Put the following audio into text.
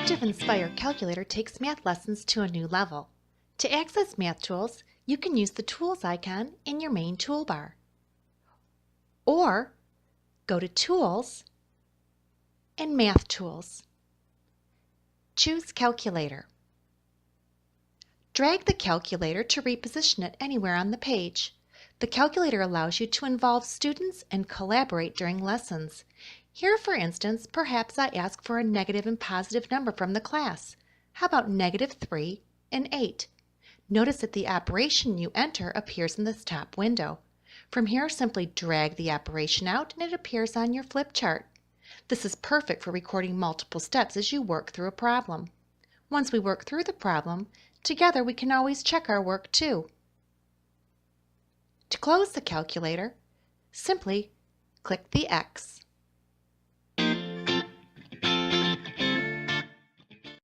ActivInspire calculator takes math lessons to a new level. To access math tools, you can use the Tools icon in your main toolbar. Or go to Tools and Math Tools. Choose Calculator. Drag the calculator to reposition it anywhere on the page. The calculator allows you to involve students and collaborate during lessons. Here, for instance, perhaps I ask for a negative and positive number from the class. How about -3 and 8? Notice that the operation you enter appears in this top window. From here, simply drag the operation out and it appears on your flip chart. This is perfect for recording multiple steps as you work through a problem. Once we work through the problem, together we can always check our work too. To close the calculator, simply click the X.